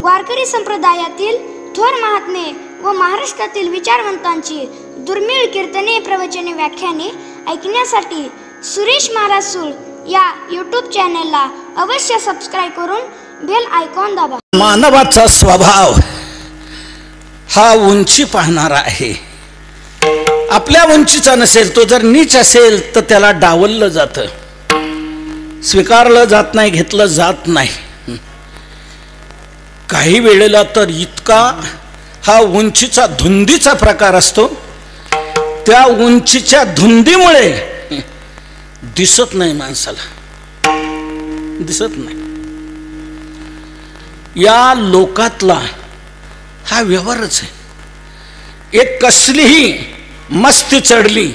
वारकरी संप्रदायातील थोर महात्मे व महाराष्ट्रातील विचारवंतांची दुर्मिळ कीर्तने, प्रवचने, व्याख्याने ऐकण्यासाठी सुरेश महाराज सूळ या यूट्यूब चॅनलला अवश्य सबस्क्राइब करून बेल आयकॉन दाबा. मानवाचा स्वभाव हा उंची पाहणारा आहे. आपल्या उंचीचा नसेल, तो जर नीच असेल तर त्याला डावललं जातं, स्वीकारलं जात नाही, घेतलं जात नाही. काही वेळेला तर इतका हा उंचीचा धुंदीचा प्रकार असतो, त्या उंचीच्या धुंदीमुळे दिसत नाही, माणसाला दिसत नाही. या लोकातला हा व्यवहारच आहे. एक कसलीही मस्ती चढली,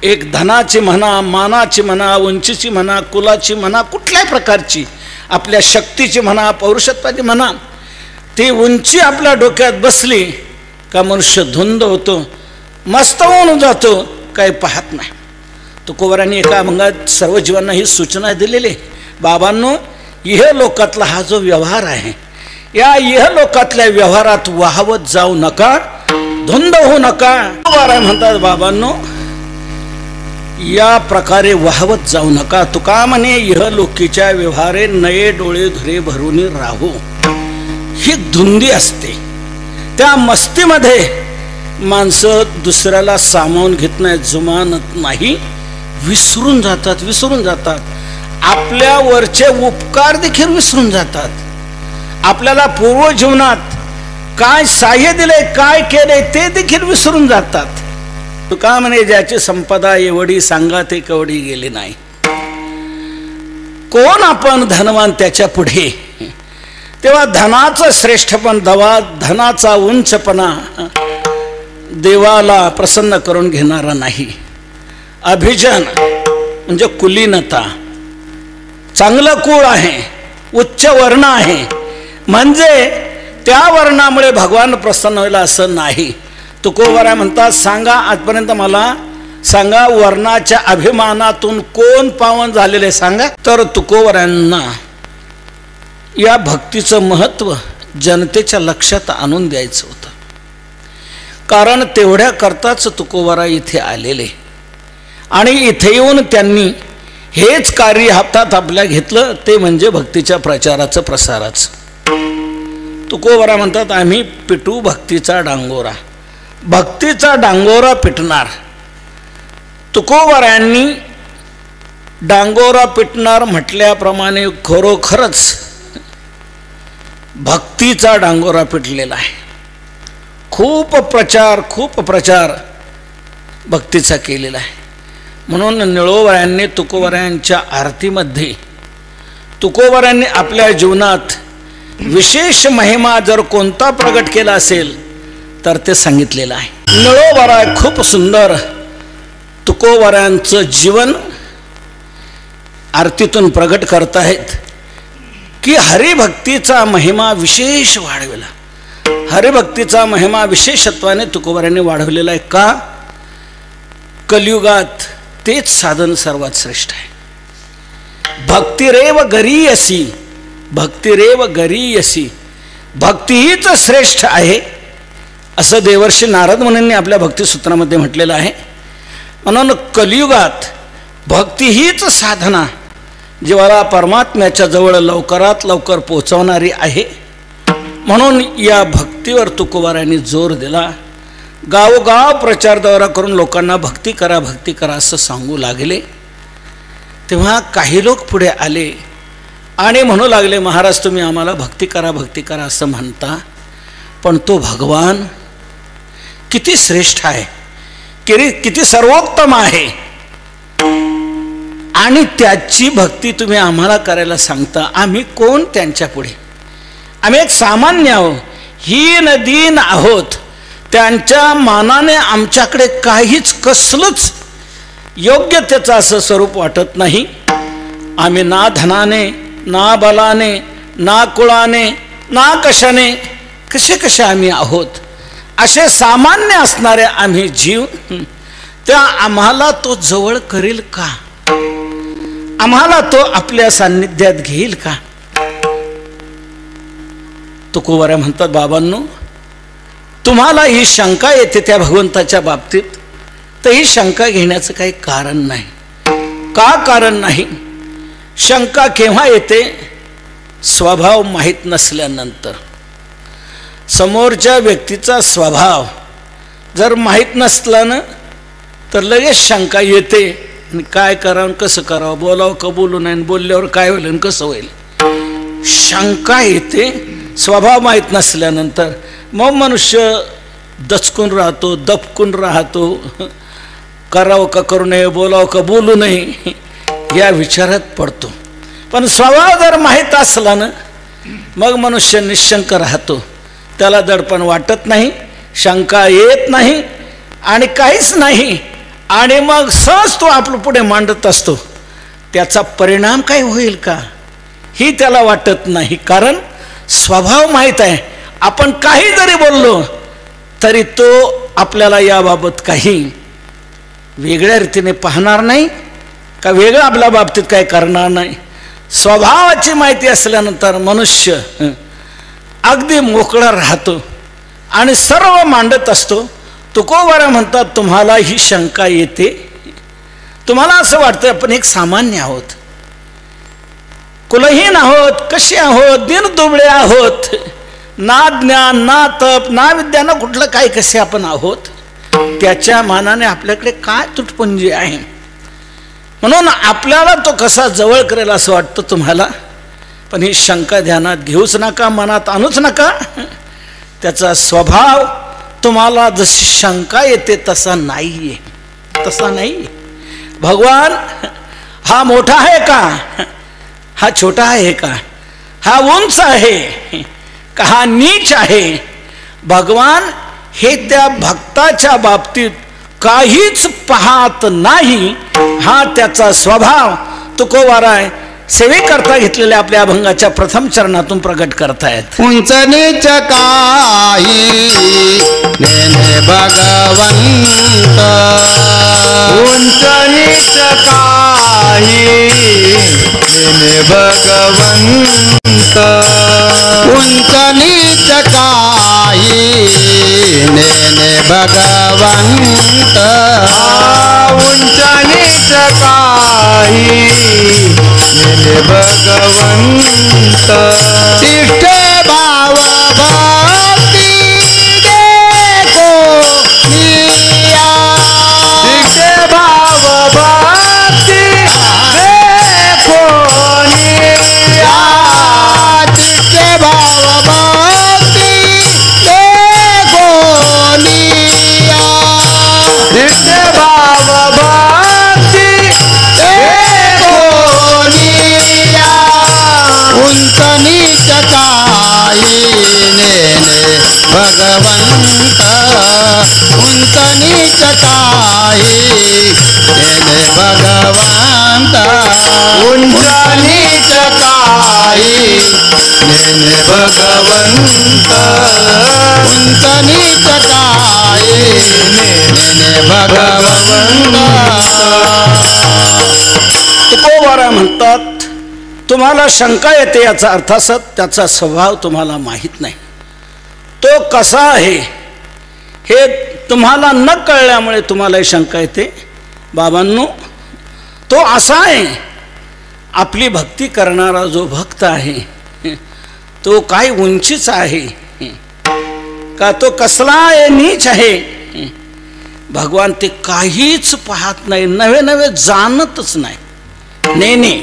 एक धनाची म्हणा, मानाची म्हणा, उंचीची म्हणा, कुलाची म्हणा, कुठल्याही प्रकारची, आपल्या शक्तीची म्हणा, पौरुषत्वाची म्हणा, ती उंची आपल्या डोक्यात बसली का मनुष्य धुंद होतो, मस्त होऊन जातो, काही पाहत नाही. तुकोबारांनी एका अभंगात सर्व जीवांना ही सूचना दिलेली, बाबांनो, इह लोकातला हा जो व्यवहार आहे, या इह लोकातल्या व्यवहारात वाहवत जाऊ नका, धुंद होऊ नका. तुकोबाराय म्हणतात, बाबांनो, या प्रकारे वाहवत जाऊ नका. तुका म्हणे, इह लोकीच्या व्यवहारे नये डोळे धुरे भरून राहू. ही धुंदी असते, त्या मस्तीमध्ये माणसं दुसऱ्याला सामावून घेत नाही, जुमानत नाही, विसरून जातात. आपल्या वरचे उपकार देखील विसरून जातात. आपल्याला पूर्व जीवनात काय सहाय्य दिले, काय केले, ते देखील विसरून जातात. तुका म्हणे, ज्याची संपदा एवढी सांगा ते कवडी गेली नाही. कोण आपण धनवान त्याच्या पुढे. तेव्हा धनाचं श्रेष्ठपण, धनाचा उंचपणा देवाला प्रसन्न करून घेणारा नाही. अभिजन म्हणजे कुलीनता, चांगलं कुळ आहे, उच्च वर्ण आहे, म्हणजे त्या वर्णामुळे भगवान प्रसन्न होईल असं नाही. तुकोबाराय म्हणतात, सांगा आजपर्यंत मला सांगा, वर्णाच्या अभिमानातून कोण पावन झालेले सांगा. तर तुकोबारायांना या भक्तीचं महत्त्व जनतेच्या लक्षात आणून द्यायचं होतं. कारण तेवढ्या करताच तुकोबाराय इथे आलेले, आणि इथे येऊन त्यांनी हेच कार्य हातात आपल्या घेतलं, ते म्हणजे भक्तीच्या प्रचाराचं, प्रसाराचं. तुकोबाराय म्हणतात, आम्ही पिटू भक्तीचा डांगोरा, भक्तीचा डांगोरा पिटणार. तुकोबारायांनी डांगोरा पिटणार म्हटल्याप्रमाणे खरोखरच भक्तीचा डांगोरा पिटलेला आहे. खूप प्रचार भक्तीचा केलेला आहे. म्हणून निळोबायांनी तुकोबारायांच्या आरतीमध्ये तुकोबारायांनी आपल्या जीवनात विशेष महिमा जर कोणता प्रगट केला असेल तर ते सांगितलेलं आहे. निळोबाराय खूप सुंदर तुकोबारायांचं जीवन आरतीतून प्रगट करत आहेत की हरिभक्तीचा महिमा विशेष वाढवला. हरिभक्तीचा महिमा विशेषत्वाने तुकोबारायांनी वाढवलेला आहे. का? कलियुगात तेच साधन सर्वात श्रेष्ठ आहे. भक्तिरेव गरीयसी, भक्तिरेव गरीयसी, भक्ती हीच श्रेष्ठ आहे असं देवर्षी नारद मुनींनी आपल्या भक्तिसूत्रामध्ये म्हटलेलं आहे. म्हणून कलियुगात भक्ती हीच साधना जीवाला परमात्म्याच्या जवळ लवकरात लवकर पोचवणारी आहे. म्हणून या भक्तीवर तुकोबारायांनी जोर दिला. गावोगाव प्रचार दौरा करून लोकांना भक्ती करा, भक्ती करा असं सांगू लागले. तेव्हा काही लोक पुढे आले आणि म्हणू लागले, महाराज तुम्ही आम्हाला भक्ती करा, भक्ती करा असं म्हणता, पण तो भगवान किती श्रेष्ठ आहे, किती सर्वोत्तम आहे, आणि त्याची भक्ती तुम्ही आम्हाला करायला सांगता. आम्ही कोण त्यांच्या पुढे? आम्ही एक सामान्य आहोत, हीन दीन आहोत. त्यांच्या मानाने आमच्याकडे काहीच कसलंच योग्य त्याचं असं स्वरूप वाटत नाही. आम्ही ना धनाने, ना बलाने, ना कुळाने, ना कशाने, कसे आम्ही आहोत. असे सामान्य असणारे आम्ही जीव, त्या आम्हाला तो जवळ करील का? आम्हाला तो आपल्या सान्निध्यात घेईल का? तुकोबारा म्हणतात, बाबांनो तुम्हाला ही शंका येते त्या भगवंताच्या बाबतीत, तर ही शंका घेण्याचं काही कारण नाही. का कारण नाही? शंका केव्हा येते? स्वभाव माहीत नसल्यानंतर. समोरच्या व्यक्तीचा स्वभाव जर माहीत नसला ना तर लगेच शंका येते. आणि काय करावं, कसं करावं, बोलावं का बोलू नाही, बोलल्यावर काय होईल आणि कसं होईल, शंका येते स्वभाव माहीत नसल्यानंतर. मग मनुष्य दचकून राहतो, दबकून राहतो, करावं का करू नये, बोलावं का बोलू नये या विचारात पडतो. पण स्वभाव जर माहीत असला ना मग मनुष्य निशंक राहतो, त्याला दडपण वाटत नाही, शंका येत नाही आणि काहीच नाही. आणि मग सहज तो आपलं पुढे मांडत असतो. त्याचा परिणाम काय होईल का ही त्याला वाटत नाही, कारण स्वभाव माहीत आहे. आपण काही जरी बोललो तरी तो आपल्याला याबाबत काही वेगळ्या रीतीने पाहणार नाही का वेगळं आपल्या बाबतीत काही करणार नाही. स्वभावाची माहिती असल्यानंतर मनुष्य अगदी मोकळा राहतो आणि सर्व मांडत असतो. तुकोबारा म्हणतात, तुम्हाला ही शंका येते, तुम्हाला असं वाटतं आपण एक सामान्य आहोत, कुलहीन आहोत, कसे आहोत, दिनदुबळे आहोत, ना ज्ञान ना तप ना विद्या ना कुठलं काय, कसे आपण आहोत, त्याच्या मानाने आपल्याकडे काय तुटपुंजी आहे. म्हणून आपल्याला तो कसा जवळ करेल असं वाटतं तुम्हाला. पण ही शंका ध्यानात घेऊच नका, मनात आणूच नका. त्याचा स्वभाव तुम्हाला जशी शंका येते तसा नाहीये, तसा नाही. भगवान हा मोठा आहे का, हा छोटा आहे का, हा उंच आहे का हा नीच आहे, भगवान हे त्या भक्ताच्या बाबतीत काहीच पाहत नाही. हा त्याचा स्वभाव तुकोबारा सेवेकरता घेतलेल्या आपल्या अभंगाच्या प्रथम चरणातून प्रकट करतायत. उंच नीच काही नेने भगवंत, उंच नीच काही नेने भगवंत, उंच नीच काही नेने भगवंत, उंच नीच काही नेने भगवंत. तिष्ठे भाव भक्ती देखो निया, तिष्ठे भाव भक्ती देखो निया, तिष्ठे भाव भक्ती देखो निया, तिष्ठे भाव भक्ती देखो निया. उंच नीच काही नेने भगवंत, उंच नीच काही नेने भगवंत, उंच नीच काही नेने भगवंत, उंच नीच काही नेने भगवंत. तुकोबारा म्हणतात, तुम्हाला शंका येते याचा अर्थ असत त्याचा स्वभाव तुम्हाला माहीत नाही, तो कसा आहे हे तुम्हाला न कळल्यामुळे तुम्हाला शंका येते. बाबांनो तो असा आहे, आपली भक्ती करणारा जो भक्त आहे तो काय उंचीचा आहे का, तो कसला आहे, नीच आहे, भगवान ते काहीच पाहत नाही, नवे नवे जाणतच नाही. नेणे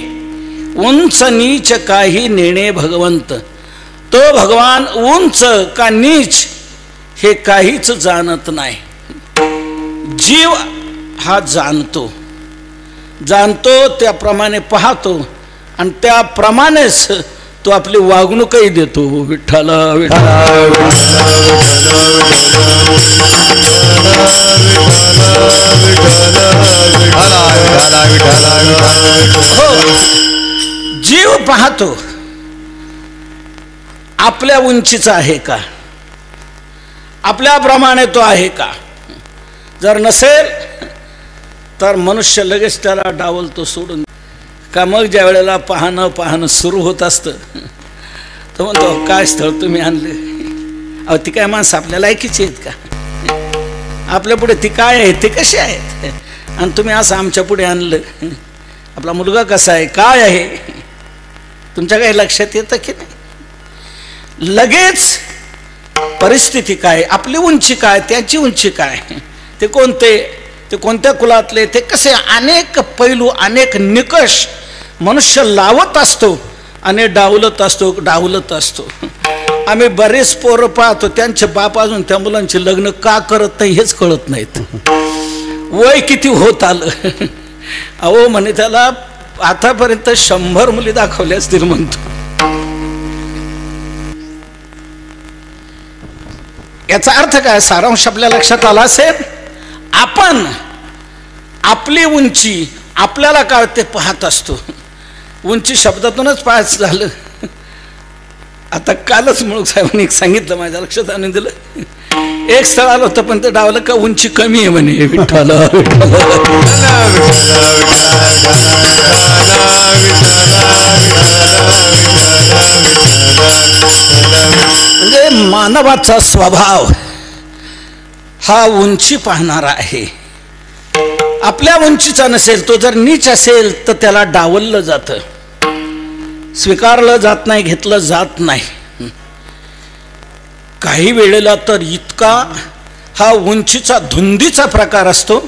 उंच नीच काही नेणे भगवंत, तो भगवान उंच का नीच हे काहीच जाणत नाही. जीव हा जाणतो, जाणतो त्याप्रमाणे पाहतो आणि त्याप्रमाणेच तो आपली वागणूकही देतो. विठ्ठल जीव पाहतो आपल्या उंचीचा आहे का, आपल्याप्रमाणे तो आहे का. जर नसेल तर मनुष्य लगेच त्याला डावलतो सोडून का. मग ज्या वेळेला पाहणं सुरू होत असतं तर म्हणतो काय स्थळ तुम्ही आणलं? अहो ती काय माणसं आपल्या लायकीची आहेत का? आपल्या पुढे ती काय आहे, ते कसे आहेत, आणि तुम्ही असं आमच्या पुढे आणलं? आपला मुलगा कसा आहे, काय आहे, तुमच्या काही लक्षात येतं की नाही? लगेच परिस्थिती काय, आपली उंची काय, त्याची उंची काय, ते कोणते, ते कोणत्या कुलातले, ते कसे, अनेक पैलू अनेक निकष मनुष्य लावत असतो आणि डावलत असतो. आम्ही बरेच पोरं पाहतो त्यांचे बाप अजून त्या मुलांचे लग्न का करत नाही हेच कळत नाहीत. वय किती होत आलं. अहो म्हणे त्याला आतापर्यंत 100 मुली दाखवल्या असतील म्हणतो. याचा अर्थ काय, सारांश आपल्या लक्षात आला असेल. आपण आपली उंची आपल्याला कळते पाहत असतो. उंची शब्दातूनच पाहायचं झालं. आता कालच मुळक साहेबांनी एक सांगितलं, माझ्या लक्षात आणून दिलं. एक स्थळ आलं होतं पण ते डावलं का उंची कमी आहे म्हणे. विठ्ठल म्हणजे मानवाचा स्वभाव हा उंची पाहणारा आहे. आपल्या उंचीचा नसेल, तो जर नीच असेल तर त्याला डावललं जातं, स्वीकारलं जात नाही, घेतलं जात नाही. काही वेळेला तर इतका हा उंचीचा धुंदीचा प्रकार असतो,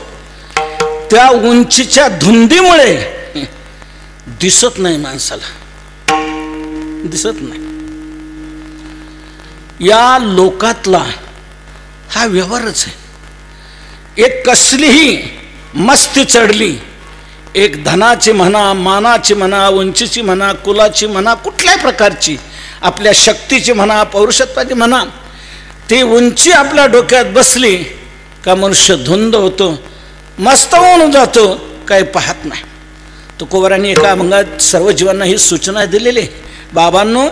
त्या उंचीच्या धुंदीमुळे दिसत नाही माणसाला, दिसत नाही. या लोकातला हा व्यवहारच आहे. एक कसलीही मस्ती चढली, एक धनाची म्हणा, मानाची म्हणा, उंचीची म्हणा, कुलाची म्हणा, कुठल्याही प्रकारची, आपल्या शक्तीची म्हणा, पौरुषत्वाची म्हणा, ती उंची आपल्या डोक्यात बसली का मनुष्य धुंद होतो, मस्त होऊन जातो, काही पाहत नाही. तुकोबारांनी एका अभंगात सर्व जीवांना ही सूचना दिलेली, बाबांनो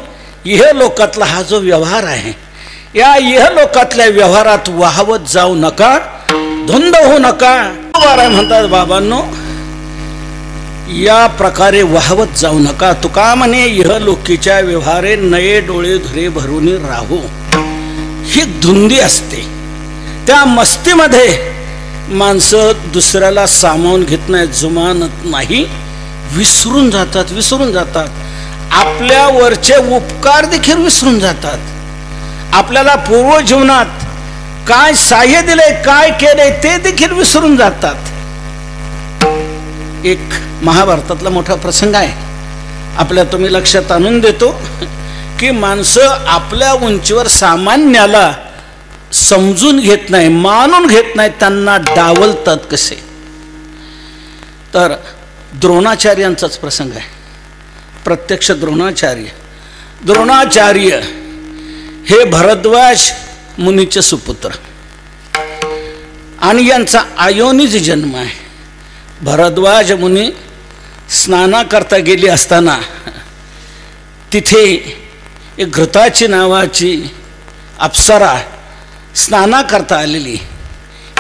इह लोकातला हा जो व्यवहार आहे, या इह लोकातल्या व्यवहारात वाहवत जाऊ नका, धुंद होऊ नका. म्हणतात बाबांनो या प्रकारे वाहवत जाऊ नका. तुका म्हणे इह लोकीच्या व्यवहारे नये डोळे धुरे भरून राहू. ही धुंदी असते, त्या मस्तीमध्ये माणसं दुसऱ्याला सामावून घेत नाहीत, जुमानत नाही, विसरून जातात. आपल्या वरचे उपकार देखील विसरून जातात. आपल्याला पूर्व जीवनात काय साह्य दिले, काय केले ते देखील विसरून जातात. एक महाभारतातला मोठा प्रसंग आहे, आपल्या तुम्ही लक्षात आणून देतो की माणसं आपल्या उंचीवर सामान्याला समजून घेत नाही, मानून घेत नाही, त्यांना डावलतात कसे. तर द्रोणाचार्यांचाच प्रसंग आहे, प्रत्यक्ष द्रोणाचार्य हे भरद्वाज मुनीचे सुपुत्र आणि यांचा आयोनिज जन्म आहे. भरद्वाज मुनी स्नानाकरता गेली असताना तिथे एक घृताची नावाची अप्सरा स्नानाकरता आलेली.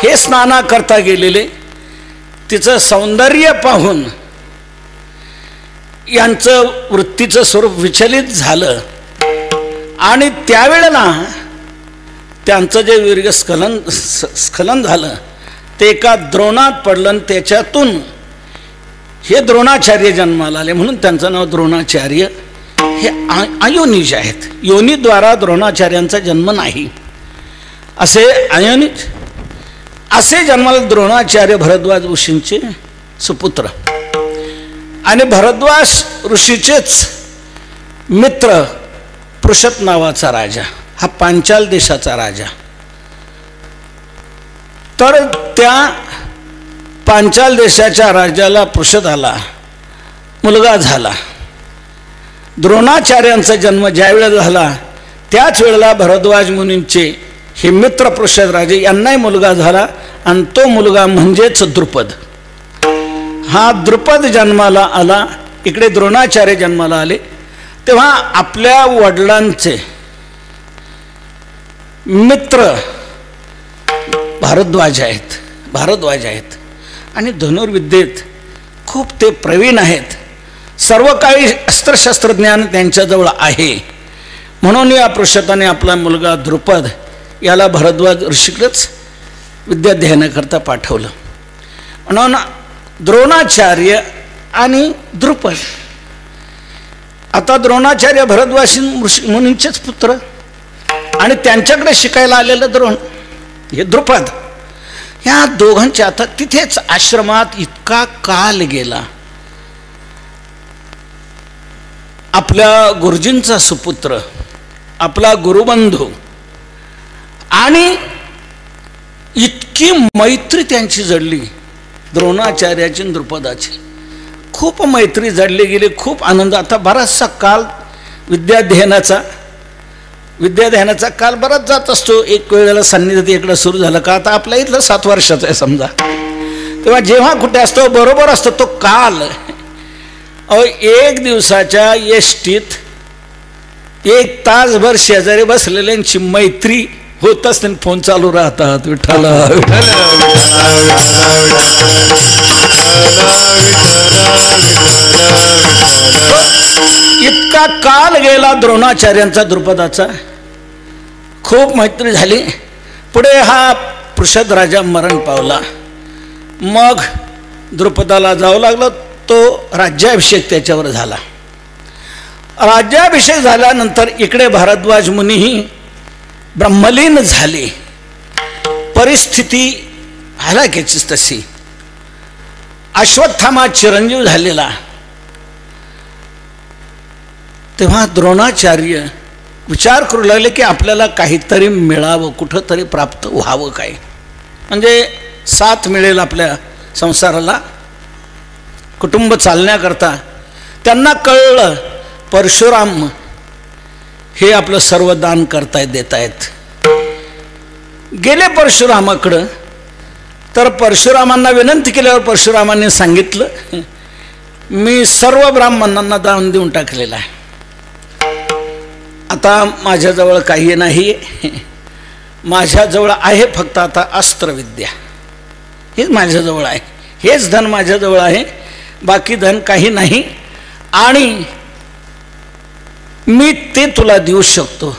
हे स्नानाकरता गेलेले तिचं सौंदर्य पाहून यांचं वृत्तीचं स्वरूप विचलित झालं आणि त्यावेळेला त्यांचं जे वीर्य स्खलन झालं ते एका द्रोणात पडलं आणि त्याच्यातून हे द्रोणाचार्य जन्माला आले, म्हणून त्यांचं नाव द्रोणाचार्य. हे अयोनिज आहेत, योनीद्वारा द्रोणाचार्यांचा जन्म नाही. असे अयोनिज असे जन्माला द्रोणाचार्य भरद्वाज ऋषींचे सुपुत्र. आणि भरद्वाज ऋषीचेच मित्र पृषत नावाचा राजा, हा पांचाल देशाचा राजा. तर त्या पांचाल देशाच्या राजाला पृषदाला मुलगा झाला. द्रोणाचार्यांचा जन्म ज्या वेळेला झाला त्याच वेळेला भरद्वाज मुनींचे हे मित्र पृषद राजे यांनाही मुलगा झाला आणि तो मुलगा म्हणजेच द्रुपद. हा द्रुपद जन्माला आला. इकडे द्रोणाचार्य जन्माला आले तेव्हा आपल्या वडिलांचे मित्र भारद्वाज आहेत आणि धनुर्विद्येत खूप ते प्रवीण आहेत. सर्व काही अस्त्रशस्त्र ज्ञान त्यांच्याजवळ आहे. म्हणून या पुरुषोत्ताने आपला मुलगा द्रुपद याला भरद्वाज ऋषीकडेच विद्याध्ययनाकरता पाठवलं. म्हणून द्रोणाचार्य आणि द्रुपद. आता द्रोणाचार्य भरद्वाज मुनींचेच पुत्र आणि त्यांच्याकडे शिकायला आलेलं द्रोण हे द्रुपद, या दोघांच्या आता तिथेच आश्रमात इतका काल गेला. आपल्या गुरुजींचा सुपुत्र, आपला गुरुबंधू, आणि इतकी मैत्री त्यांची जडली द्रोणाचार्याची आणि द्रुपदाची. खूप मैत्री जडली गेली, खूप आनंद. आता बराचसा काल विद्याध्ययनाचा काल बराच जात असतो. एक वेळेला सान्निध्यात इकडं सुरू झालं का आता आपल्या इथलं 7 वर्षाचं आहे समजा, तेव्हा जेव्हा कुठे असतो बरोबर असतो तो काल. एक दिवसाच्या एसटीत 1 तासभर शेजारी बसलेल्यांची मैत्री होत असते, फोन चालू राहतात. विठ्ठल इतका काल गेला द्रोणाचार्यांचा द्रुपदाचा, खूप मैत्री झाली. पुढे हा पृषद राजा मरण पावला. मग द्रुपदाला जावं लागलं. तो राज्याभिषेक त्याच्यावर झाला. राज्याभिषेक झाल्यानंतर इकडे भारद्वाज मुनीही ब्रह्मलीन झाले. परिस्थिती हलाखीचीच तशी. अश्वत्थामा चिरंजीव झालेला. तेव्हा द्रोणाचार्य विचार करू लागले की आपल्याला काहीतरी मिळावं, कुठंतरी प्राप्त व्हावं, काय म्हणजे साथ मिळेल आपल्या संसाराला, कुटुंब चालण्याकरता. त्यांना कळलं परशुराम हे आपलं सर्व दान करतायत, देतायत. गेले परशुरामाकडं. तर परशुरामांना विनंती केल्यावर परशुरामांनी सांगितलं मी सर्व ब्राह्मणांना दान देऊन टाकलेलं आहे. आता माझ्याजवळ काही नाही, माझ्याजवळ आहे फक्त आता अस्त्रविद्या, हेच माझ्याजवळ आहे, हेच धन माझ्याजवळ आहे, बाकी धन काही नाही. आणि मी ते तुला देऊ शकतो.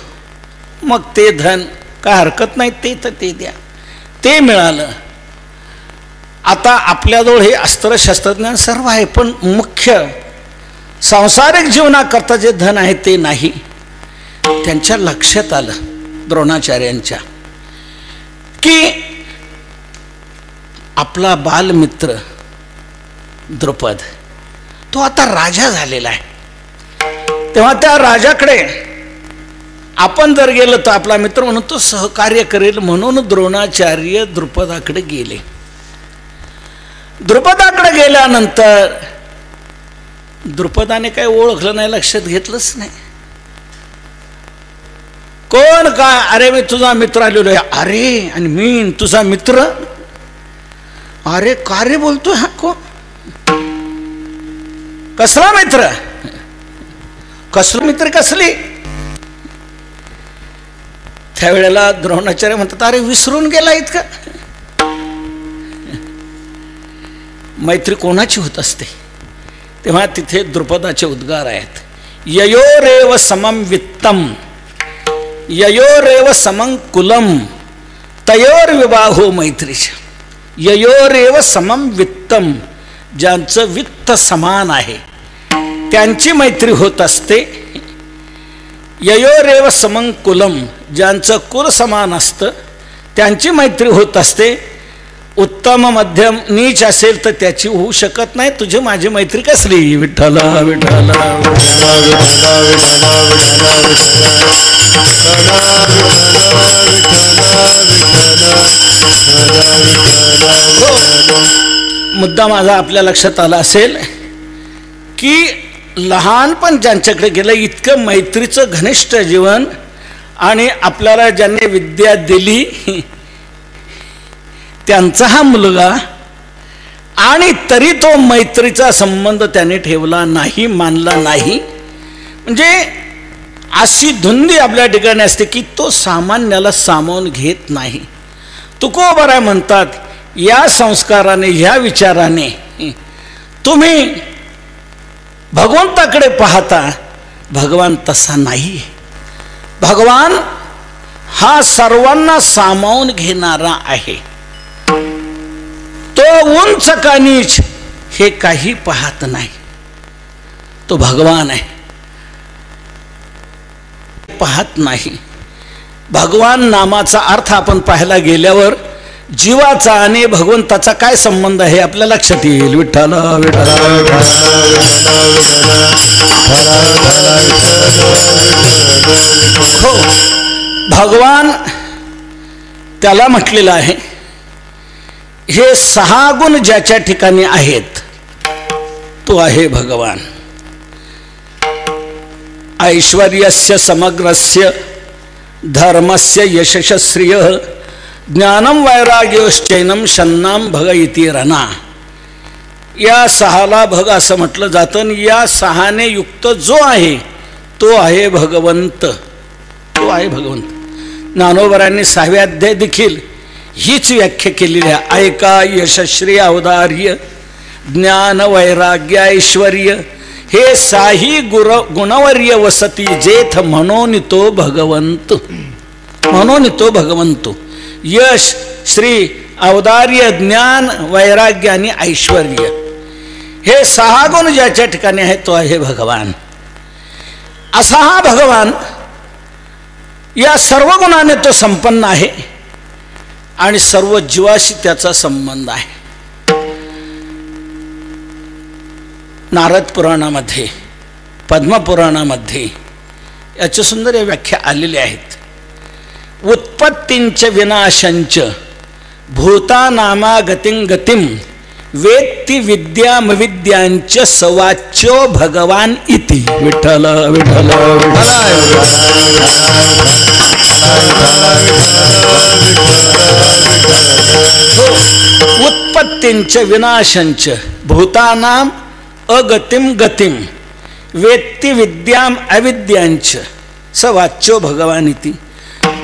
मग ते धन काय हरकत नाही, ते तर ते द्या. ते मिळालं. आता आपल्याजवळ हे अस्त्रशस्त्रज्ञान सर्व आहे, पण मुख्य सांसारिक जीवनाकरता जे धन आहे ते नाही. त्यांच्या लक्षात आलं द्रोणाचार्यांच्या की आपला बालमित्र द्रुपद तो आता राजा झालेला आहे. तेव्हा त्या राजाकडे आपण जर गेलो तर आपला मित्र म्हणून तो सहकार्य करेल. म्हणून द्रोणाचार्य द्रुपदाकडे गेले. द्रुपदाकडे गेल्यानंतर द्रुपदाने काही ओळखलं नाही, लक्षात घेतलंच नाही. कोण काय? अरे मी तुझा मित्र आलेलो आहे. अरे आणि मी तुझा मित्र? अरे कार्य बोलतोय हा कोण? कसला मित्र? कसला मित्र? कसली? त्यावेळेला द्रोणाचार्य म्हणतात अरे विसरून गेला इतका. मैत्री कोणाची होत असते? तेव्हा तिथे द्रुपदाचे उद्गार आहेत. ययोरेव समम वित्तम ययोरेव समं कुलम तयोर विवाहो मैत्रीच. ययोरेव समम वित्तम, ज्यांचं वित्त समान आहे त्यांची मैत्री होत असते. ययोरेव समं कुलम, ज्यांचं कुल समान असतं त्यांची मैत्री होत असते. उत्तम मध्यम नीच असेल तर त्याची होऊ शकत नाही. तुझी माझी मैत्री कसली? विठ्ठला विठ्ठला मुद्दा माझा आपल्या लक्षात आला असेल की लहानपण ज्यांच्याकडे गेलं, इतकं मैत्रीचं घनिष्ठ जीवन, आणि आपल्याला ज्यांनी विद्या दिली त्यांचा हा मुलगा, आणि तरी तो मैत्रीचा संबंध त्याने ठेवला नाही, मानला नाही. म्हणजे अशी धुंदी आपल्या ठिकाणी असते की तो सामान्याला सामावून घेत नाही. तुकोबाराय म्हणतात या संस्काराने, ह्या विचाराने तुम्ही भगवंताकडे पाहता, भगवान तसा नाही. भगवान हा सर्वांना सामावून घेणारा आहे. तो उंच का नीच हे काही पाहत नाही. तो भगवान आहे, पाहत नाही. भगवान नामाचा अर्थ आपण पाहायला गेल्यावर जीवाचा आणि भगवंताचा काय संबंध आहे आपल्या लक्षात येईल. विठ्ठल विठ्ठल हो, भगवान त्याला म्हटलेलं आहे. हे 6 गुण ज्याच्या ठिकाणी आहेत तो आहे भगवान. ऐश्वर्यस्य समग्रस्य धर्मस्य यशस्श्रिय ज्ञानम वैराग्योश्चैनम शन्नाम भग इति रणा. या 6ला भग असं म्हटलं जातं. या 6ने युक्त जो आहे तो आहे भगवंत. तो आहे भगवंत. ज्ञानोबरांनी 6व्या अध्याय देखील हीच व्याख्या केलेली आहे. ऐका यशस्वी औदार्य ज्ञान वैराग्य ऐश्वर्य हे 6 गुणवर्य वसती जेथ म्हणून तो भगवंत. म्हणून तो भगवंत. यश श्री औदार्य ज्ञान वैराग्य आणि ऐश्वर्य हे 6 गुण ज्याच्या ठिकाणी आहे तो आहे भगवान. असा हा भगवान या सर्व गुणाने तो संपन्न आहे आणि सर्व जीवाशी त्याचा संबंध आहे. नारद पुराणामध्ये पद्मपुराणामध्ये याच्या सुंदर व्याख्या आलेल्या आहेत. उत्पत्तींच विनाशंच भूतानामा गतिं गतिं वेत्ति विद्यामविद्यांच सवाच्यो भगवान इति. विठ्ठल विठ्ठल उत्पत्तींच विनाशंच भूतानाम अगतिम गतिम वेत्ति विद्याम अविद्यांच सवाच्यो भगवान इति.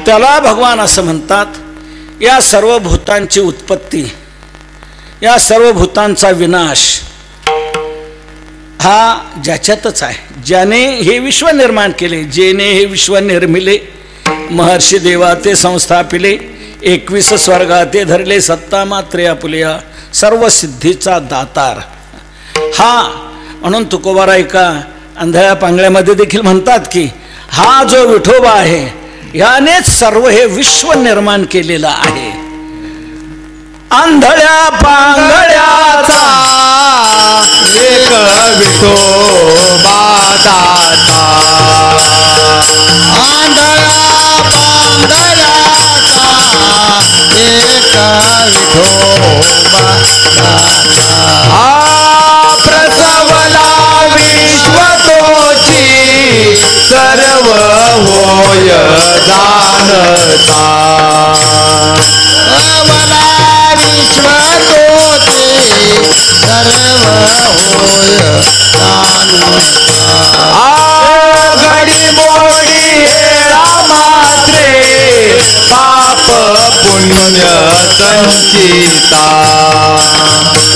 त्याला भगवान असं म्हणतात. या सर्व भूतांची उत्पत्ती, या सर्व भूतांचा विनाश हा ज्याच्यातच आहे. ज्याने हे विश्व निर्माण केले, जेने हे विश्व निर्मिले, महर्षी देवा ते संस्थापिले, 21 स्वर्गा ते धरले, सत्ता मात्रे आपुलिया, सर्व सिद्धीचा दातार हा. म्हणून तुकोबारा एका अंधळ्या पांगळ्यामध्ये देखील म्हणतात की हा जो विठोबा आहे यानेच सर्व हे विश्व निर्माण केलेलं आहे. आंधळ्या पांगळ्याचा एक विठोबा दाता. आंधळ्या पांगळ्याचा एक विठोबा दाता. प्रसवला विश्व तोची सर्व होय जाणता. प्रसवला विश्व तोची सर्व होय जाणता. घडी मोडी हेळा मात्रे पाप पुण्य संचिता.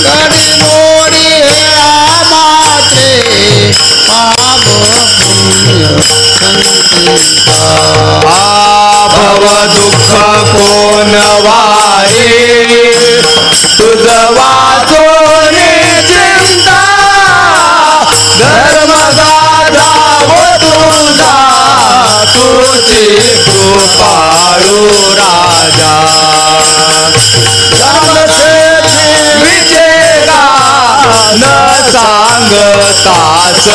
घडी मोडी हेळा मात्रे पाप पुण्य संचिता. भव दुःख कोण वारे तुझ वाचोने चिंता. धर्म गाजावो तुझा तुझी कृपाळू राजा. विचेरा न सांगताच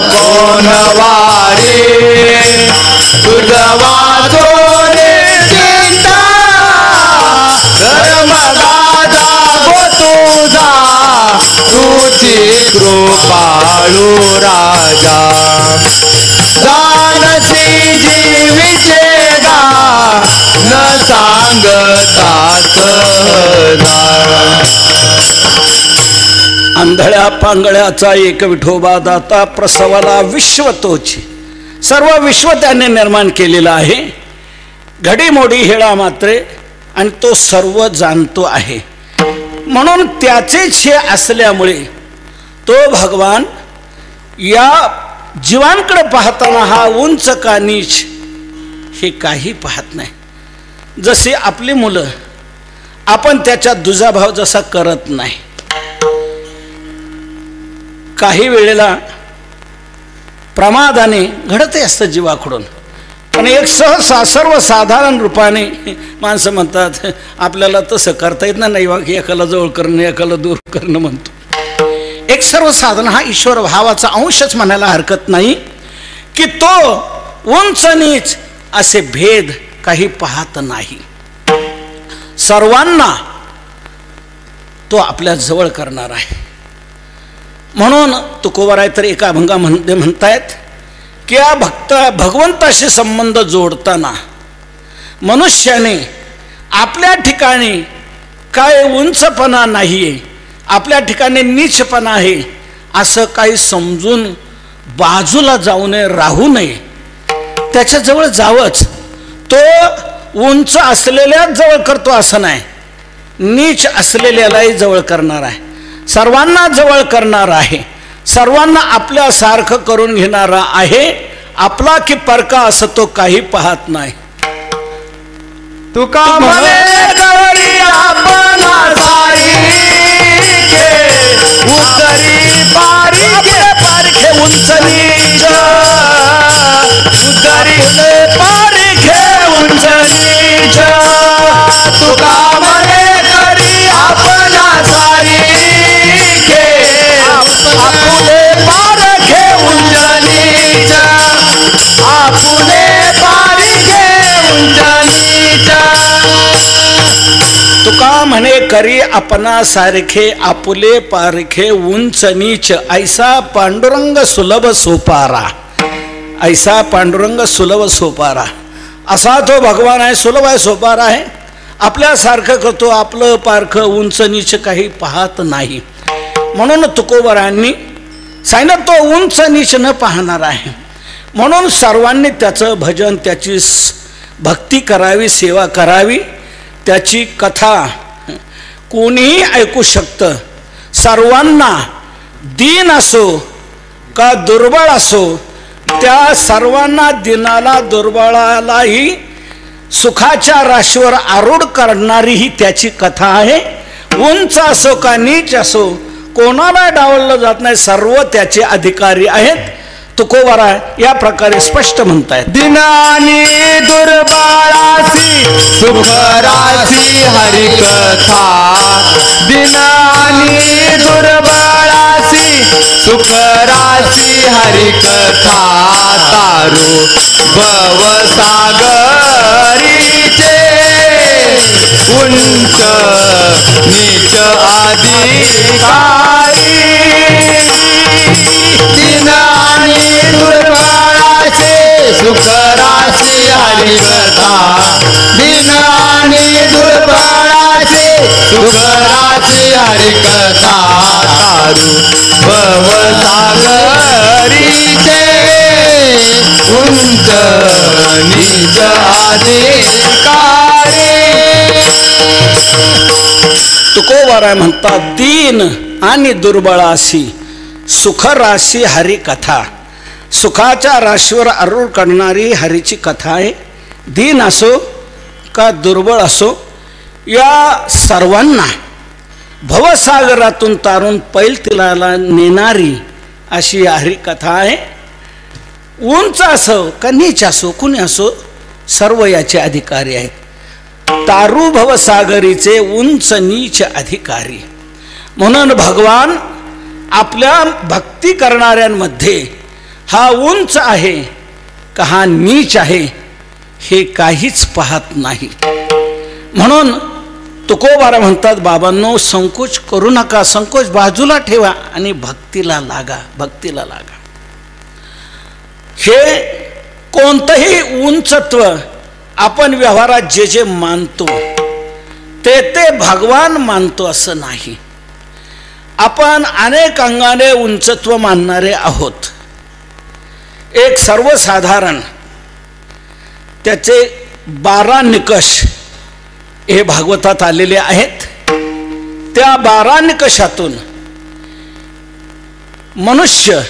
कोण वारे तुझ वाचोने चिंता. धर्म गाजावो तुझा तुझी कृपाळू राजा. जानसी जीविचे गा न सांगताच. आंधळ्या पांगळ्याचा एक विठोबा दाता प्रसवाला विश्व तोची. सर्व विश्व त्याने निर्माण केलेलं आहे. घडीमोडी हेळा मात्रे आणि तो सर्व जाणतो आहे. म्हणून त्याचेच हे असल्यामुळे तो भगवान या जीवांकडे पाहताना हा उंच का नीच हे काही पाहत नाही. जसे आपली मुलं, आपण त्याच्यात दुजाभाव जसा करत नाही. काही वेळेला प्रमादाने घडते असतं जीवाकडून, पण एक सहसा सर्वसाधारण रूपाने माणसं म्हणतात आपल्याला तसं करता येत नाही, की एकाला जवळ करणं एकाला दूर करणं म्हणतो. एक सर्वसाधारण हा ईश्वर भावाचा अंशच म्हणायला हरकत नाही, की तो उंच नीच असे भेद काही पाहत नाही. सर्वांना तो आपल्या जवळ करणार आहे. म्हणून तुकोबाराय तर एका अभंगामध्ये म्हणतायत की या भगवंताशी संबंध जोडताना मनुष्याने आपल्या ठिकाणी काय उंचपणा नाही आहे, आपल्या ठिकाणी नीचपणा आहे असं काही समजून बाजूला जाऊ नये, राहू नये. त्याच्याजवळ जावंच. तो उंच असलेल्याच जवळ करतो असं नाही, नीच असलेल्यालाही जवळ करणार आहे, सर्वांना जवळ करणार आहे, सर्वांना आपल्यासारखं करून घेणारा आहे. आपला की परका असं तो काही पाहत नाही. तुका म्हणे करी आपणा सारिखे उतरी पारिखे पारखे उंच नीच उतरी पारिखे उंच नीच. तुका म्हणे करी आपणा सारिखे आपुले पारखे उंच नीच आपुले पारिखे उंच नीच. तुका म्हणे करी आपणा सारखे आपुले पारखे उंच नीच. ऐसा पांडुरंग सुलभ सोपारा, ऐसा पांडुरंग सुलभ सोपारा. असा तो भगवान आहे, सुलभ आहे, सोपारा आहे, आपल्यासारखं करतो, आपलं पारखं उंच नीच काही पाहत नाही. म्हणून तुकोबारायांनी सांगितलं तो उंच नीच न पाहणार आहे. म्हणून सर्वांनी त्याचं भजन, त्याची भक्ती करावी, सेवा करावी. त्याची कथा कोणीही ऐकू शकतं. सर्वांना दीन असो का दुर्बळ असो, त्या सर्वांना दिनाला दुर्बळालाही सुखाच्या राशीवर आरूढ करणारी ही त्याची कथा आहे. उंच असो का नीच असो कोणाला डावललं जात नाही, सर्व त्याचे अधिकारी आहेत. तुकोबाराय या प्रकारे स्पष्ट म्हणतायत. दिनानी दुर्बळासी सुखरासी हरिकथा दिनानी दुर्बळासी सुखरासी हरिकथा तारू भवसागरीचे उंच नीच अधिकारी. दिनानी दुर्बळाचे सुखराशी हरिकथा दिनानी दुर्बळाचे सुखराशी हरिकथा तारू भवसागरीचे उंच नीच अधिकारी. तुकोबाराय म्हणतात दीन आणि दुर्बळाशी सुखराशी हरिकथा. सुखाच्या राशीवर आरूढ करणारी हरीची कथा आहे. दीन असो का दुर्बळ असो या सर्वांना भवसागरातून तारून पैलतीला नेणारी अशी हरिकथा आहे. उंच असो का नीच असो कुणी असो सर्व याचे अधिकारी आहेत. तारू भवसागरीचे उंच नीच अधिकारी. म्हणून भगवान आपल्या भक्ती करणाऱ्यांमध्ये हा उंच आहे का हा नीच आहे हे काहीच पाहत नाही. म्हणून तुकोबारा म्हणतात बाबांनो संकोच करू नका, संकोच बाजूला ठेवा आणि भक्तीला लागा, भक्तीला लागा. हे कोणतंही उंचत्व आपण व्यवहारात जे जे मानतो ते ते भगवान मानतो असं नाही. आपण अनेक अंगाने उंचत्व मानणारे आहोत. एक सर्वसाधारण त्याचे 12 निकष हे भागवतात आलेले आहेत. त्या 12 निकषातून मनुष्य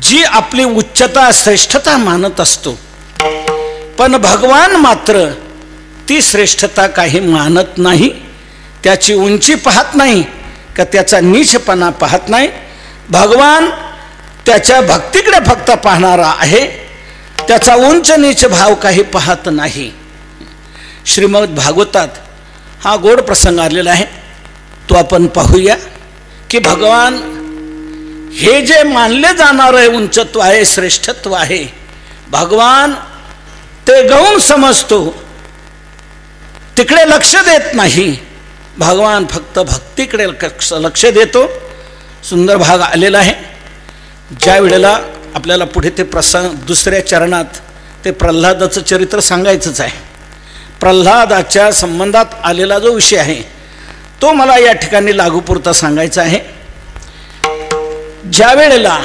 जी आपली उच्चता श्रेष्ठता मानत असतो, पण भगवान मात्र ती श्रेष्ठता काही मानत नाही, त्याची उंची पाहत नाही का त्याचा नीचपणा पाहत नाही. भगवान त्याच्या भक्तीकडे फक्त पाहणारा आहे, त्याचा उंच नीच भाव काही पाहत नाही. श्रीमद भागवतात हा गोड प्रसंग आलेला आहे, तो आपण पाहूया की भगवान हे जे मानले जाणारे उंचत्व आहे, श्रेष्ठत्व आहे, भगवान ते गौण समजतो, तिकडे लक्ष देत नाही. भगवान फक्त भक्तीकडे लक्ष देतो. सुंदर भाग आलेला आहे. ज्या वेळेला आपल्याला पुढे ते प्रसंग दुसऱ्या चरणात ते प्रल्हादाचं चरित्र सांगायचंच आहे. प्रल्हादाच्या संबंधात आलेला जो विषय आहे तो मला या ठिकाणी लागूपुरता सांगायचा आहे. ज्या वेळेला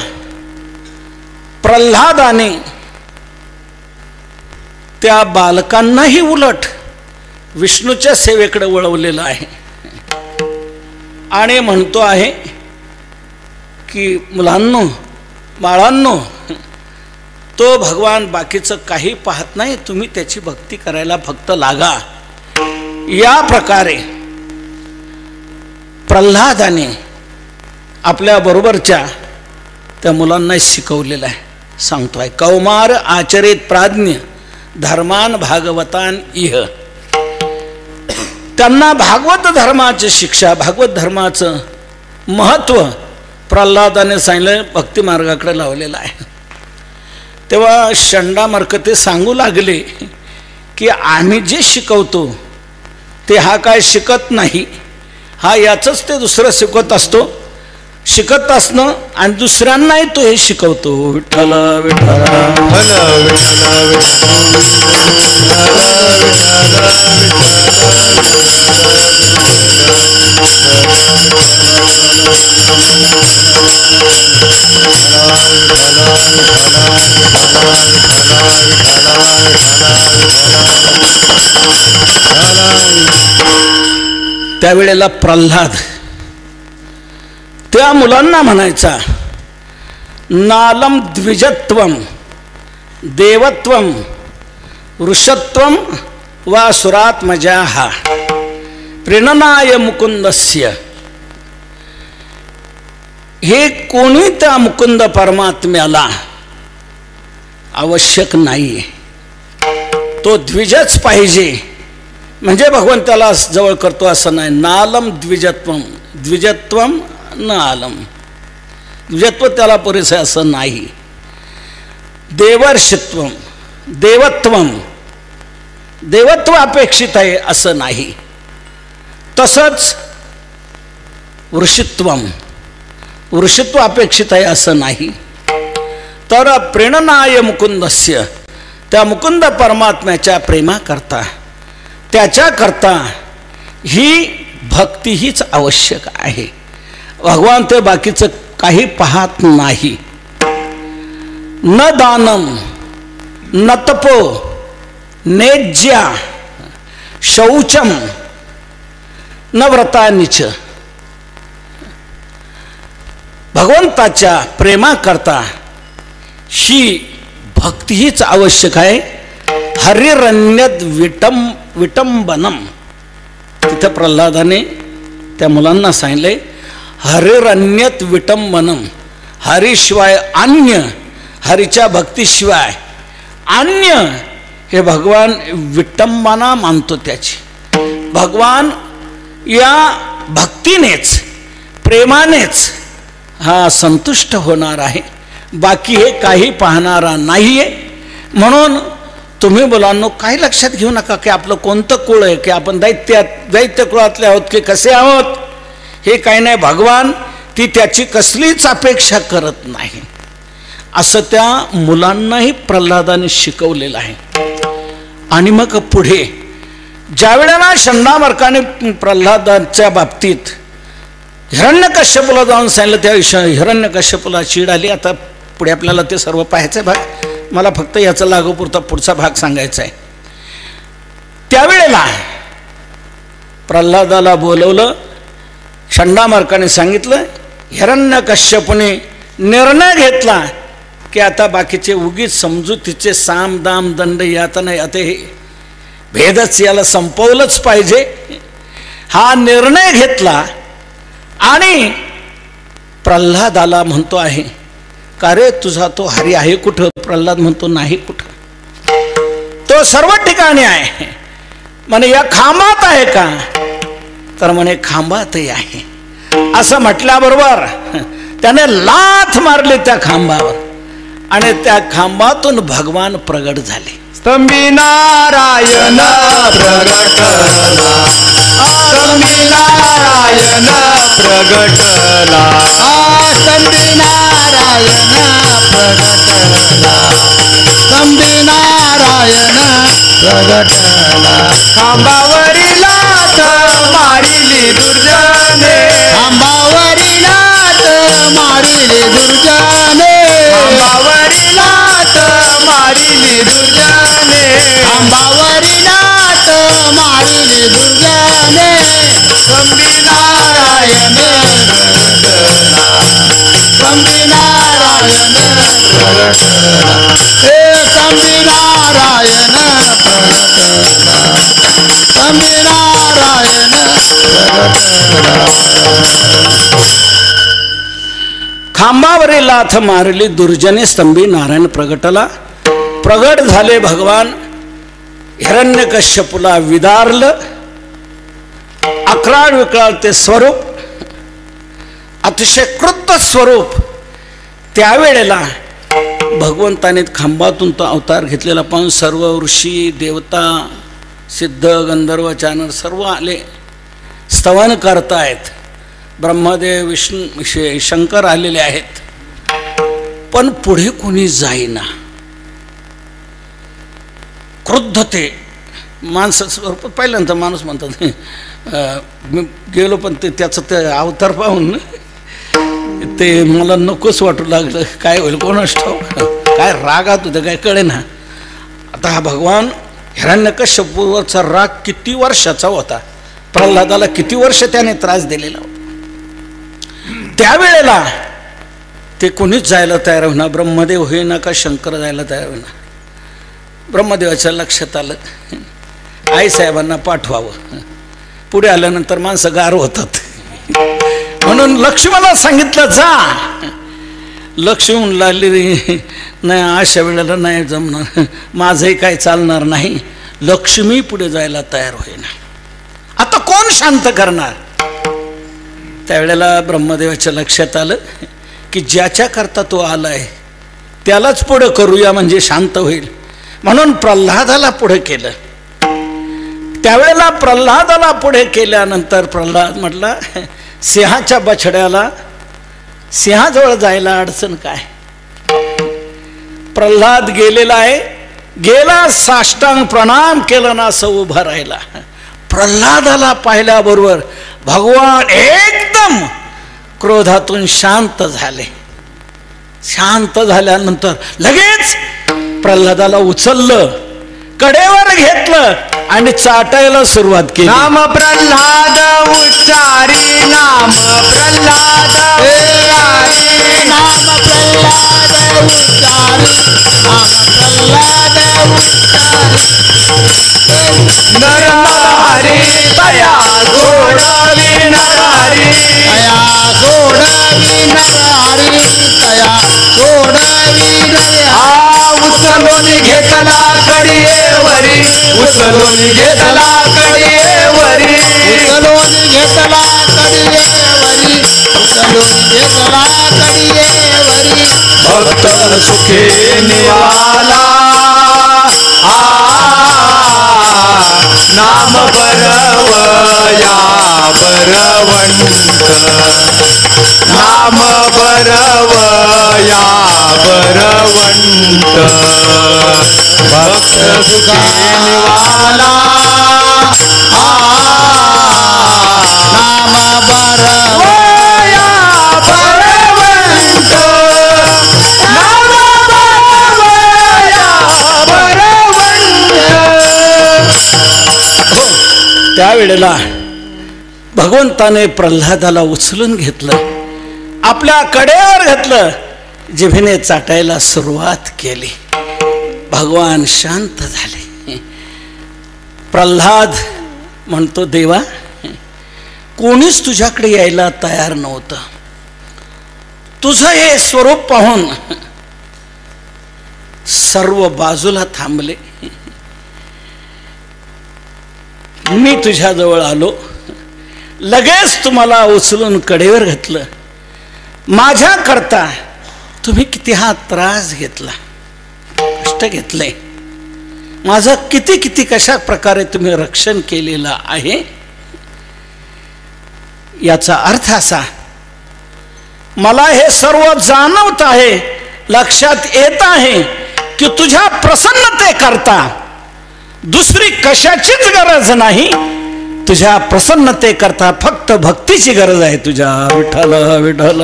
प्रल्हादाने त्या बालकांनाही उलट विष्णूच्या सेवेकडे वळवलेलं आहे आणि म्हणतो आहे की मुलांनो, बाळांनो, तो भगवान बाकीचं काही पाहत नाही, तुम्ही त्याची भक्ती करायला फक्त लागा. या प्रकारे प्रल्हादाने आपल्या बरोबरच्या त्या मुलांना शिकवलेलं आहे. सांगतोय, कौमार आचरित प्राज्ञ धर्मान भागवतान इह. त्यांना भागवत धर्माची शिक्षा, भागवत धर्माचं महत्त्व प्रल्हादाने सांगितलं, भक्ती मार्गाकडे लावलेलं आहे. तेव्हा षंडामर्क ते सांगू लागले की आम्ही जे शिकवतो ते हा काय शिकत नाही, हा याचंच ते दुसरं शिकवत असतो, शिकत असणं आणि दुसऱ्यांनाही तो हे शिकवतो. विठ्ठल विठ्ठल त्यावेळेला प्रल्हाद त्या मुलांना म्हणायचा, नालम द्विजत्वम देवत्वम ऋषत्वम वा सुरात्मजाः प्रेरणाय मुकुंदस्य. हे कोणी त्या मुकुंद परमात्म्याला आवश्यक नाही, तो द्विजच पाहिजे म्हणजे भगवंताला जवळ करतो असं नाही. नालम द्विजत्वम, द्विजत्वम न आलम, द्विजत्व त्याला पुरेसे असं नाही. देवर्षित्वम, देवत्वम, देवत्व अपेक्षित आहे असं नाही. तसंच ऋषित्वम, ऋषित्व अपेक्षित आहे असं नाही. तर प्रेरणाय मुकुंदस्य, त्या मुकुंद परमात्म्याच्या प्रेमाकरता, त्याच्याकरता ही भक्ती हीच आवश्यक आहे. भगवान ते बाकीचं काही पाहत नाही. न दानम न तपो नेज्या शौचम न व्रतानिच. भगवंताच्या प्रेमाकरता ही भक्ती हीच आवश्यक आहे. हरिरन्यद विटंबनम. तिथं प्रल्हादाने त्या मुलांना सांगितले, हरिरन्यत विटंबनम, हरिशिवाय अन्य, हरीच्या भक्तीशिवाय अन्य हे भगवान विटंबना मानतो त्याची. भगवान या भक्तीनेच प्रेमानेच हा संतुष्ट होणार आहे, बाकी हे काही पाहणारा नाहीये. म्हणून तुम्ही मुलांनो काही लक्षात घेऊ नका की आपलं कोणतं कुळ आहे, की आपण दैत्य कुळातले आहोत की कसे आहोत, हे काही नाही. भगवान ती त्याची कसलीच अपेक्षा करत नाही असं त्या मुलांनाही प्रल्हादाने शिकवलेलं आहे. आणि मग पुढे ज्या वेळेला षंडामर्काने प्रल्हादाच्या बाबतीत हिरण्यकश्यपूला जाऊन सांगितलं, त्या हिरण्यकश्यपूला चीड आली. आता पुढे आपल्याला ते सर्व पाहायचं भाग, मला फक्त याचा लागूपुरता पुढचा भाग सांगायचा आहे. त्यावेळेला प्रल्हादाला बोलवलं, षंडामर्काने सांगितलं, हिरण्यकश्यपूने निर्णय घेतला की आता बाकीचे उगीच समजुतीचे साम दाम दंड यात नाही, आता हे भेदच याला संपवलंच पाहिजे हा निर्णय घेतला. आणि प्रल्हादाला म्हणतो आहे, का रे तुझा तो हरी आहे कुठं? प्रल्हाद म्हणतो नाही कुठं, तो सर्व ठिकाणी आहे. म्हणे या खांबात आहे का? तर म्हणे खांबातही आहे. असं म्हटल्याबरोबर त्याने लाथ मारली त्या खांबावर आणि त्या खांबातून भगवान प्रगट झाले. स्तंभी नारायण प्रगटला, स्तंभी नारायण प्रगटला, स्तंभी नारायण प्रगटला, स्तंभी नारायण प्रगटला. खांबावरी लाथ मारिली दुर्जने, खांबावरी लाथ मारिली दुर्जने, खांबावरी लाथ मारिली दुर्जने, खांबावरी लाथ मारिली दुर्जने. स्तंभी नारायण प्रगटला, स्तंभी नारायण प्रगटला, हे स्तंभी नारायण प्रगटला, स्तंभी नारायण प्रगटला. खांबावरील लाथ मारली दुर्जने स्तंभी नारायण प्रगटला. प्रगट झाले भगवान. हिरण्यकश्यपूला विदारलं. अकराळ विकराळ ते स्वरूप, अतिशय कृत स्वरूप. त्यावेळेला भगवंताने खांबातून तो अवतार घेतलेला पाहून सर्व ऋषी देवता सिद्ध गंधर्व चानर सर्व आले, स्तवन करतायत. ब्रह्मदेव विष्णू शंकर आलेले आहेत. पण पुढे कोणी जाईना. क्रुद्ध ते माणसं पहिल्यांदा माणूस म्हणतात मी गेलो, पण ते त्याचं ते अवतार पाहून ते मला नकोच वाटू लागलं. काय होईल कोणास ठाऊक, काय रागात होतं काय कळे ना. आता हा भगवान हिरण्यकश्यपूवरचा राग किती वर्षाचा होता, प्रल्हादाला किती वर्ष त्याने त्रास दिलेला होता. त्यावेळेला ते कोणीच जायला तयार होईना. ब्रह्मदेव होईना का शंकर जायला तयार होईना. ब्रह्मदेवाच्या लक्षात आलं आईसाहेबांना पाठवावं. पुढे आल्यानंतर माणसं गार होतात म्हणून लक्ष्मणाला सांगितलं जा. लक्ष्मण लागली नाही, अशा वेळेला नाही जमणार, माझंही काय चालणार नाही. लक्ष्मी पुढे जायला तयार होईना. आता कोण शांत करणार? त्यावेळेला ब्रह्मदेवाच्या लक्षात आलं की ज्याच्याकरता तो आलाय त्यालाच पुढे करूया म्हणजे शांत होईल. म्हणून प्रल्हादाला पुढे केलं. त्यावेळेला प्रल्हादाला पुढे केल्यानंतर प्रल्हाद म्हटला सिंहाच्या बछड्याला सिंहाजवळ जायला अडचण काय. प्रल्हाद गेलेला आहे, गेला साष्टांग प्रणाम केला ना असं उभा राहिला. प्रल्हादाला पाहिल्याबरोबर भगवान एकदम क्रोधातून शांत झाले. शांत झाल्यानंतर लगेच प्रल्हादाला उचललं, कडेवर घेतलं आणि चाटायला सुरुवात केली. नाम प्रल्हाद उच्चारी, नाम प्रल्हाद उच्चारी, नाम प्रल्हाद उच्चारी, नाम प्रल्हाद उच्चारी. नरहरी तया सोडवी, नरहरी तया सोडवी, नरहरी तया सोडवी. उचलून घेतला कडीवरी, उचलून घेतला कडीवरी, उचलून घेतला कडीवरी, उचलून घेतला कडीवरी. भक्त सुखे निवाला, नाम बरवया बरवंत, नाम बरवया बरवंत. भक्त सुखे निवाला, नाम बरवया बरवंत, नाम बरवया बरवंत. त्यावेळेला भगवंताने प्रल्हादाला उचलून घेतलं, आपल्या कडेवर घेतलं जिभेने चाटायला सुरुवात केली. भगवान शांत झाले. प्रल्हाद म्हणतो, देवा, कोणीच तुझ्याकडे यायला तयार नव्हतं. तुझं हे स्वरूप पाहून सर्व बाजूला थांबले. मी तुझ्याजवळ आलो, लगेच तुम्हाला उचलून कडेवर घातलं. माझ्या करता तुम्ही किती हा त्रास घेतला, कष्ट घेतले, माझं किती किती कशा प्रकारे तुम्ही रक्षण केलेलं आहे. याचा अर्थ असा, मला हे सर्व जाणवत आहे, लक्षात येत आहे की तुझ्या प्रसन्नते करता दुसरी कशाचीच गरज नाही. तुझ्या प्रसन्नते करता फक्त भक्तीची गरज आहे तुझ्या. विठ्ठल विठ्ठल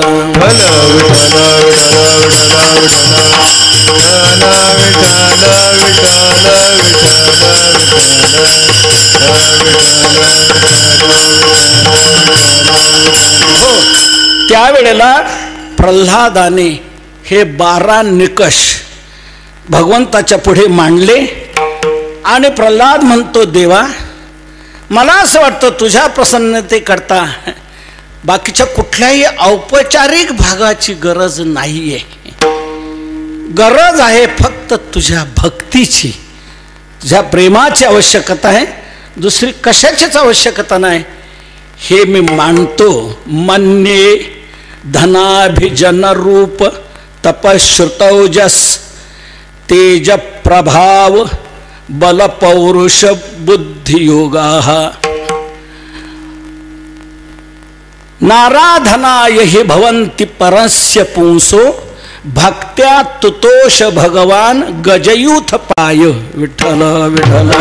हो, त्यावेळेला प्रल्हादाने हे 12 निकष भगवंताच्या पुढे मांडले. आणि प्रल्हाद म्हणतो, देवा, मला असं वाटतं तुझ्या प्रसन्नते करता बाकीच्या कुठल्याही औपचारिक भागाची गरज नाहीये. गरज आहे फक्त तुझ्या भक्तीची, तुझ्या प्रेमाची आवश्यकता आहे, दुसरी कशाचीच आवश्यकता नाही. हे मी मानतो. मन्ये धनाभिजन रूप तपश्रुतौजस तेज प्रभाव बल पौरुष बुद्धियोगाः नाराधनाय हि भवन्ति परस्य पुंसो भक्त्या तुतोष भगवान गजयूथ पाय. विठ्ठल विठ्ठल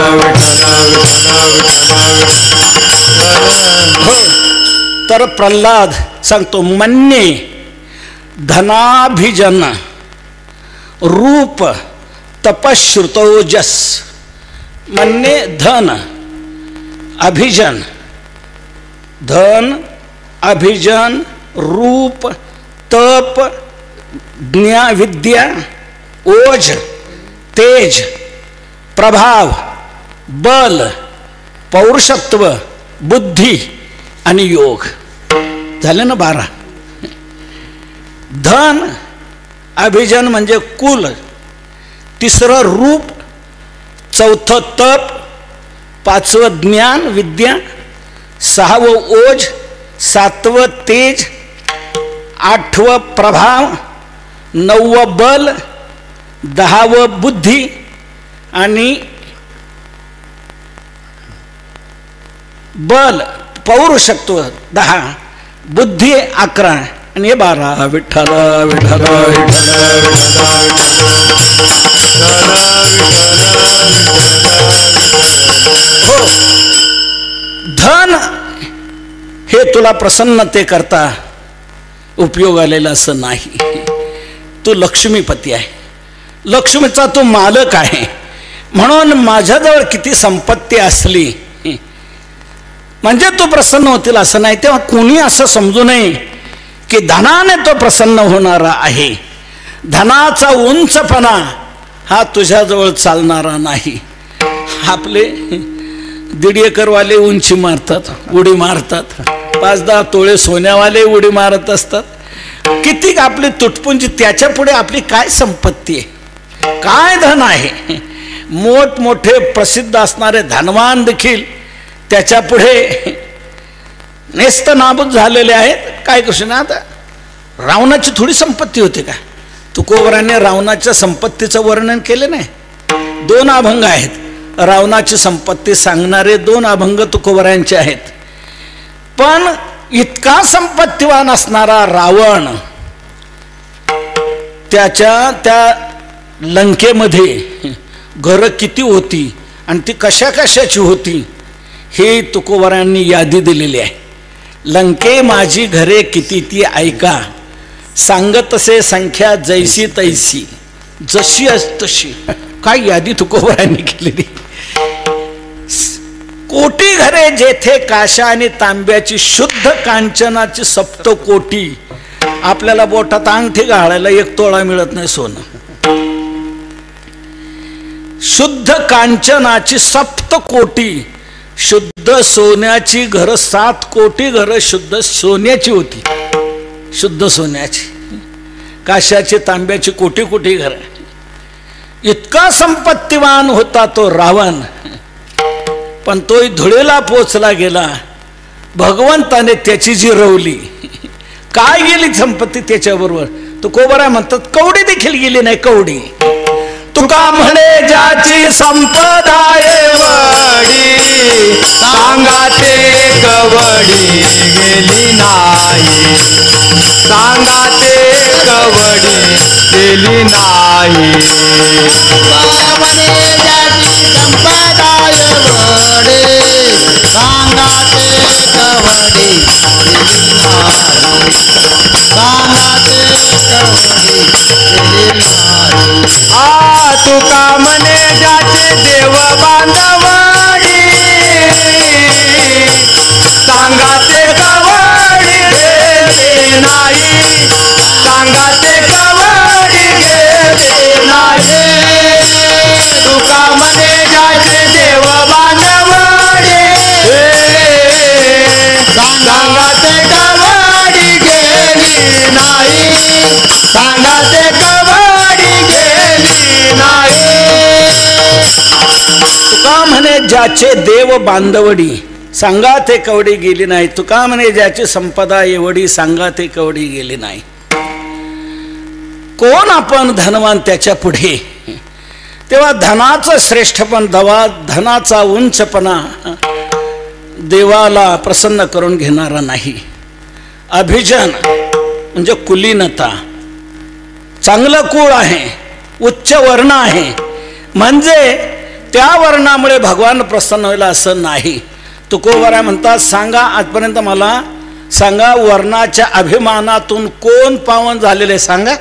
तर प्रल्हाद सांगतो, मन्ये धनाभिजन रूप तपश्रुतौजस. मन्ये धन, अभिजन, धन, अभिजन, रूप, तप, ज्ञा विद्या, ओज, तेज, प्रभाव, बल, पौरुषत्व, बुद्धी आणि योग. झाले ना 12. धन अभिजन म्हणजे कुल, तिसरं रूप, चौथं तप, 5वं ज्ञान विद्या, 6वं ओज, 7वं तेज, 8वं प्रभाव, 9वं बल, 10वं बुद्धी आणि बल पौरुषत्व 10, बुद्धी 11 आणि हे 12. विठ्ठल विठ्ठल हो, धन हे तुला प्रसन्नते करता उपयोग आलेला असं नाही. तू लक्ष्मीपती आहे, लक्ष्मीचा तू मालक आहे. म्हणून माझ्याजवळ किती संपत्ती असली म्हणजे तू प्रसन्न होतील असं नाही. तेव्हा कोणी असं समजू नये की धनाने तो प्रसन्न होणारा आहे. धनाचा उंचपणा हा तुझ्याजवळ चालणारा नाही. आपले 1.5 एकरवाले उंची मारतात, उडी मारतात, 5-10 तोळे सोन्यावाले उडी मारत असतात. किती आपली तुटपुंजी, त्याच्या पुढे आपली काय संपत्ती आहे, काय धन आहे. मोठमोठे प्रसिद्ध असणारे धनवान देखील त्याच्या पुढे नेस्त नाबूद झालेले आहेत. काय कृष्ण, आता रावणाची थोडी संपत्ती होती का? तुकोबराने रावणाच्या संपत्तीचं वर्णन केले नाही. 2 अभंग आहेत रावणाची संपत्ती सांगणारे, 2 अभंग तुकोबरांचे आहेत. पण इतका संपत्तीवान असणारा रावण त्याच्या त्या लंकेमध्ये घरं किती होती आणि ती कशा कशाची होती हे तुकोबरांनी यादी दिलेली आहे. लंके माझी घरे किती ती ऐका, सांगतसे संख्या जैसी तैसी, जशी तशी. काय यादी तुकोबरांनी केलेली. कोटी घरे जेथे काशा आणि तांब्याची, शुद्ध कांचनाची 7 कोटी आपल्याला बोटात अंगठी घालायला 1 तोळा मिळत नाही सोनं. शुद्ध कांचनाची 7 कोटी शुद्ध सोन्याची घरं, 7 कोटी घरं शुद्ध सोन्याची होती, शुद्ध सोन्याची. काश्याची तांब्याची कोटी कोटी घरं. इतका संपत्तीवान होता तो रावण. पण तोही धुळेला पोचला गेला. भगवंताने त्याची जिरवली. काय गेली संपत्ती त्याच्याबरोबर? तुकोबरा म्हणतात कवडी देखील गेली नाही. कवडी तुका म्हणे ज्याची संपदा एवढी, सांगा ते कवडी गेली नाही, सांगा ते कवडी गेली नाही. तुका म्हणे ज्याची संपदा एवढी, सांगा ते कवडी गेली नाही, सांगा ते कवडी गेली नाही. तुका म्हणे ज्याचे देव बांधवडी, सांगा ते कवडी गेले नाही, सांगा ते कवडी गेले नाही. तुका म्हणे ज्याचे देव बांधवडी, सांगा ते कवडी गेली नाही, सांगा ते कवडी गेली नाही. तुका म्हणे ज्याचे देव बांधवडी, सांगा ते कवडी गेली नाही. तुका म्हणे ज्याची संपदा एवढी, सांगा ते कवडी गेली नाही. कोण आपण धनवान त्याच्या पुढे? तेव्हा धनाचं श्रेष्ठपण, धनाचा उंचपणा देवाला प्रसन्न करून घेणारा नाही. अभिजन म्हणजे कुलीनता, चांगलं कुळ आहे, उच्च वर्ण आहे, म्हणजे त्या वर्णामुळे भगवान प्रसन्न होईल असं नाही. तुकोबरा म्हणतात सांगा आजपर्यंत मला सांगा वर्णाच्या अभिमानातून कोण पावन झालेले सांगा.